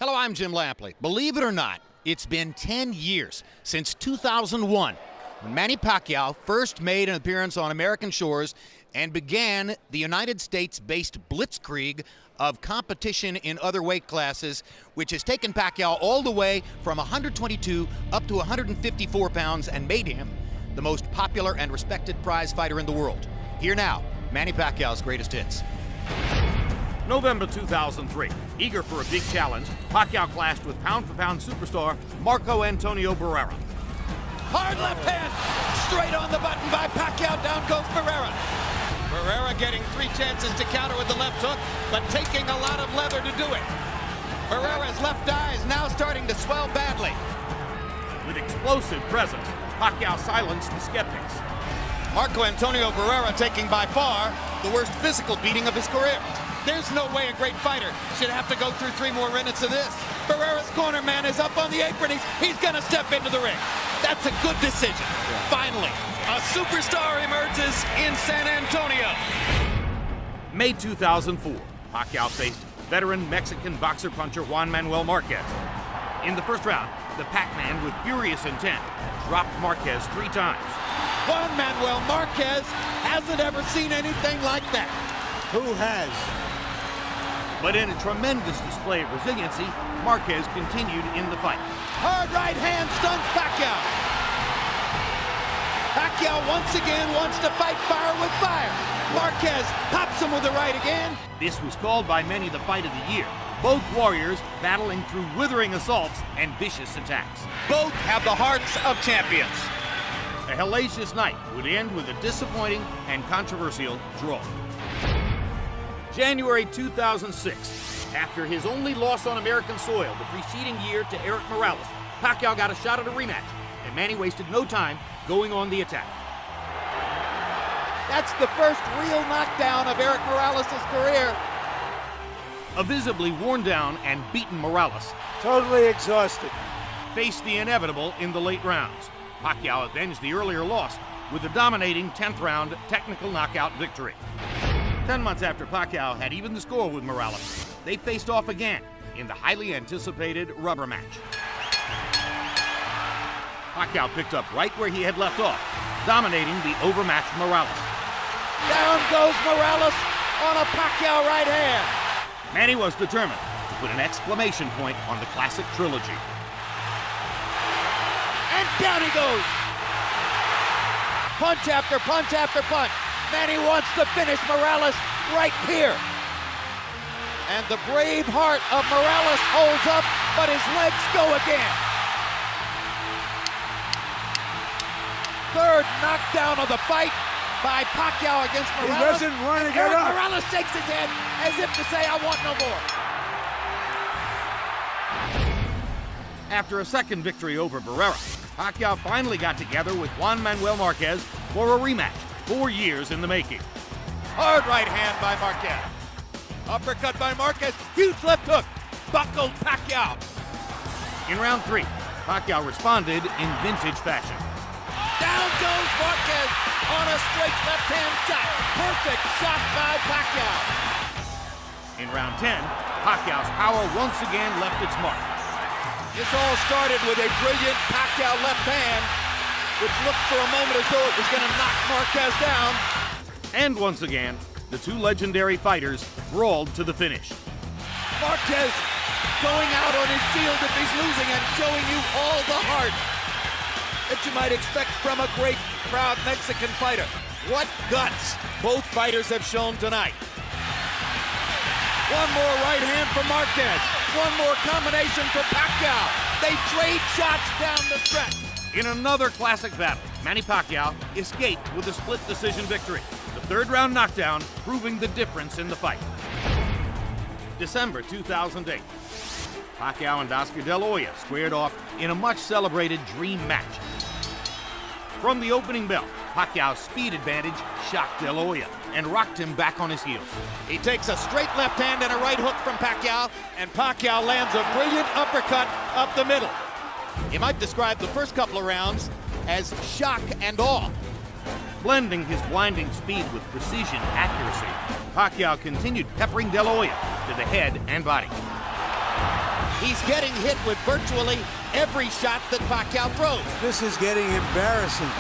Hello, I'm Jim Lampley. Believe it or not, it's been 10 years since 2001 when Manny Pacquiao first made an appearance on American shores and began the United States-based blitzkrieg of competition in other weight classes, which has taken Pacquiao all the way from 122 up to 154 pounds and made him the most popular and respected prize fighter in the world. Here now, Manny Pacquiao's greatest hits. November 2003. Eager for a big challenge, Pacquiao clashed with pound-for-pound superstar Marco Antonio Barrera. Hard left hand, straight on the button by Pacquiao, down goes Barrera. Barrera getting 3 chances to counter with the left hook, but taking a lot of leather to do it. Barrera's left eye is now starting to swell badly. With explosive presence, Pacquiao silenced the skeptics. Marco Antonio Barrera taking by far the worst physical beating of his career. There's no way a great fighter should have to go through 3 more minutes of this. Barrera's corner man is up on the apron. He's going to step into the ring. That's a good decision. Finally, a superstar emerges in San Antonio. May 2004, Pacquiao faced veteran Mexican boxer-puncher Juan Manuel Marquez. In the first round, the Pac-Man with furious intent dropped Marquez 3 times. Juan Manuel Marquez hasn't ever seen anything like that. Who has? But in a tremendous display of resiliency, Marquez continued in the fight. Hard right hand stuns Pacquiao. Pacquiao once again wants to fight fire with fire. Marquez pops him with the right again. This was called by many the fight of the year. Both warriors battling through withering assaults and vicious attacks. Both have the hearts of champions. A hellacious night would end with a disappointing and controversial draw. January 2006. After his only loss on American soil the preceding year to Eric Morales, Pacquiao got a shot at a rematch, and Manny wasted no time going on the attack. That's the first real knockdown of Eric Morales' career. A visibly worn down and beaten Morales Totally exhausted. faced the inevitable in the late rounds. Pacquiao avenged the earlier loss with a dominating 10th round technical knockout victory. 10 months after Pacquiao had evened the score with Morales, they faced off again in the highly anticipated rubber match. Pacquiao picked up right where he had left off, dominating the overmatched Morales. Down goes Morales on a Pacquiao right hand. Manny was determined to put an exclamation point on the classic trilogy. And down he goes. Punch after punch after punch. Manny wants to finish Morales right here. And the brave heart of Morales holds up, but his legs go again. Third knockdown of the fight by Pacquiao against Morales. He doesn't want to get Eric up. Morales shakes his head as if to say, I want no more. After a second victory over Barrera, Pacquiao finally got together with Juan Manuel Marquez for a rematch, 4 years in the making. Hard right hand by Marquez. Uppercut by Marquez. Huge left hook. Buckled Pacquiao. In round 3, Pacquiao responded in vintage fashion. Down goes Marquez on a straight left hand shot. Perfect shot by Pacquiao. In round 10, Pacquiao's power once again left its mark. This all started with a brilliant Pacquiao left hand, which looked for a moment as though it was going to knock Marquez down. And once again, the two legendary fighters brawled to the finish. Marquez going out on his shield if he's losing and showing you all the heart that you might expect from a great, proud Mexican fighter. What guts both fighters have shown tonight. One more right hand for Marquez. One more combination for Pacquiao. They trade shots down the stretch. In another classic battle, Manny Pacquiao escaped with a split decision victory. The 3rd round knockdown proving the difference in the fight. December 2008. Pacquiao and Oscar De La Hoya squared off in a much celebrated dream match. From the opening bell, Pacquiao's speed advantage shocked De La Hoya and rocked him back on his heels. He takes a straight left hand and a right hook from Pacquiao, and Pacquiao lands a brilliant uppercut up the middle. You might describe the first couple of rounds as shock and awe. Blending his blinding speed with precision accuracy, Pacquiao continued peppering De La Hoya to the head and body. He's getting hit with virtually every shot that Pacquiao throws. This is getting embarrassing.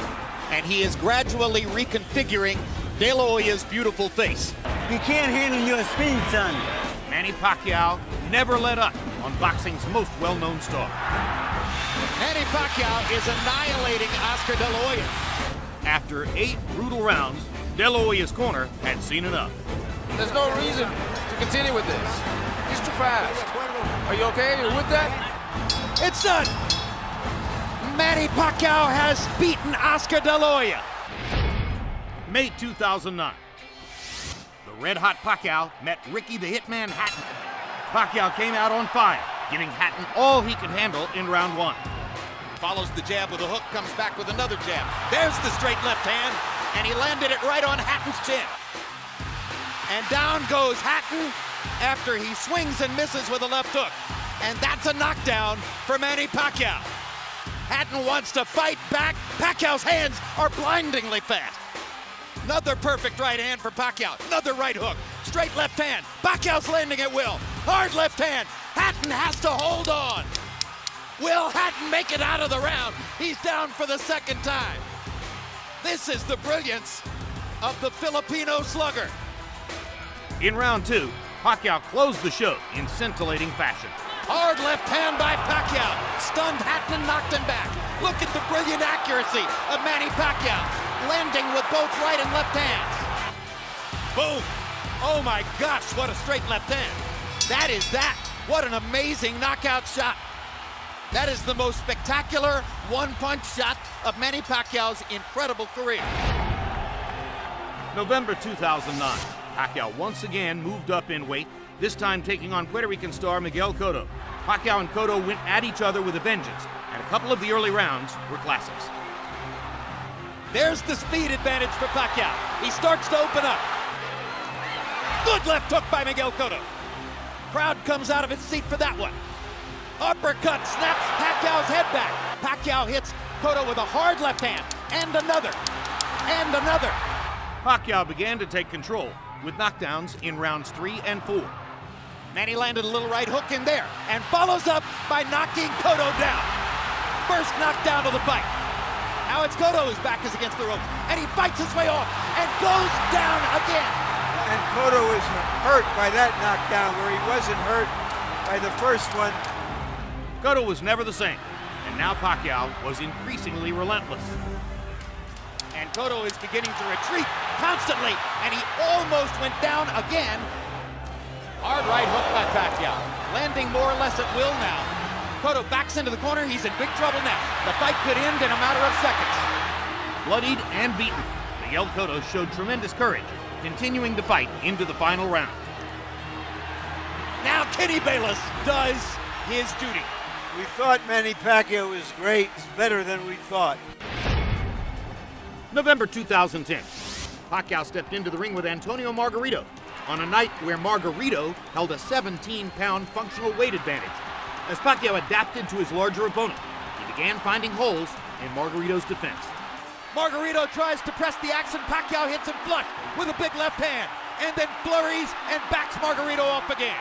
And he is gradually reconfiguring De La Hoya's beautiful face. You can't handle your speed, son. Manny Pacquiao never let up on boxing's most well-known star. Manny Pacquiao is annihilating Oscar De La Hoya. After 8 brutal rounds, De La Hoya's corner had seen enough. There's no reason to continue with this. He's too fast. Are you okay? Are you with that? It's done. Manny Pacquiao has beaten Oscar De La Hoya. May 2009. The red-hot Pacquiao met Ricky the Hitman Hatton. Pacquiao came out on fire, giving Hatton all he could handle in round 1. Follows the jab with a hook, comes back with another jab. There's the straight left hand, and he landed it right on Hatton's chin. And down goes Hatton after he swings and misses with a left hook. And that's a knockdown for Manny Pacquiao. Hatton wants to fight back. Pacquiao's hands are blindingly fast. Another perfect right hand for Pacquiao. Another right hook. Straight left hand. Pacquiao's landing at will. Hard left hand. Hatton has to hold on. Will Hatton make it out of the round? He's down for the second time. This is the brilliance of the Filipino slugger. In round 2, Pacquiao closed the show in scintillating fashion. Hard left hand by Pacquiao. Stunned Hatton and knocked him back. Look at the brilliant accuracy of Manny Pacquiao. Landing with both right and left hands. Boom. Oh my gosh, what a straight left hand. That is that. What an amazing knockout shot. That is the most spectacular one-punch shot of Manny Pacquiao's incredible career. November 2009, Pacquiao once again moved up in weight, this time taking on Puerto Rican star Miguel Cotto. Pacquiao and Cotto went at each other with a vengeance, and a couple of the early rounds were classics. There's the speed advantage for Pacquiao. He starts to open up. Good left hook by Miguel Cotto. Crowd comes out of its seat for that one. Uppercut snaps Pacquiao's head back. Pacquiao hits Cotto with a hard left hand, and another, and another. Pacquiao began to take control with knockdowns in rounds 3 and 4. Manny landed a little right hook in there, and follows up by knocking Cotto down. First knockdown of the fight. Now it's Cotto whose back is against the ropes, and he fights his way off, and goes down again. And Cotto is hurt by that knockdown where he wasn't hurt by the first one. Cotto was never the same, and now Pacquiao was increasingly relentless. And Cotto is beginning to retreat constantly, and he almost went down again. Hard right hook by Pacquiao, landing more or less at will now. Cotto backs into the corner, he's in big trouble now. The fight could end in a matter of seconds. Bloodied and beaten, Miguel Cotto showed tremendous courage, continuing to fight into the final round. Now Kenny Bayless does his duty. We thought Manny Pacquiao was great. He's better than we thought. November 2010, Pacquiao stepped into the ring with Antonio Margarito on a night where Margarito held a 17-pound functional weight advantage. As Pacquiao adapted to his larger opponent, he began finding holes in Margarito's defense. Margarito tries to press the action. Pacquiao hits him flush with a big left hand, and then flurries and backs Margarito off again.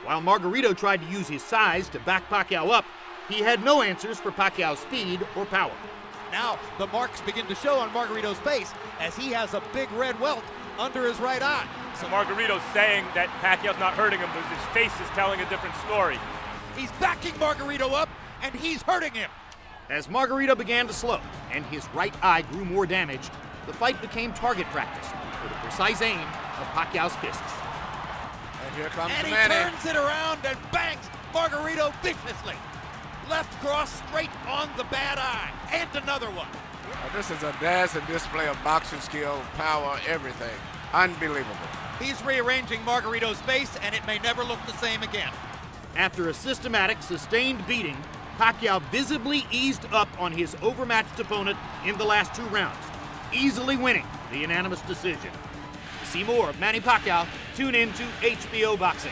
While Margarito tried to use his size to back Pacquiao up, he had no answers for Pacquiao's speed or power. Now the marks begin to show on Margarito's face as he has a big red welt under his right eye. So Margarito's saying that Pacquiao's not hurting him, but his face is telling a different story. He's backing Margarito up, and he's hurting him. As Margarito began to slow and his right eye grew more damaged, the fight became target practice for the precise aim of Pacquiao's fists. And here comes And he Manny. turns it around and bangs Margarito viciously. Left cross straight on the bad eye, and another one. This is a dazzling display of boxing skill, power, everything. Unbelievable. He's rearranging Margarito's face, and it may never look the same again. After a systematic, sustained beating, Pacquiao visibly eased up on his overmatched opponent in the last 2 rounds, easily winning the unanimous decision. To see more of Manny Pacquiao, tune in to HBO Boxing.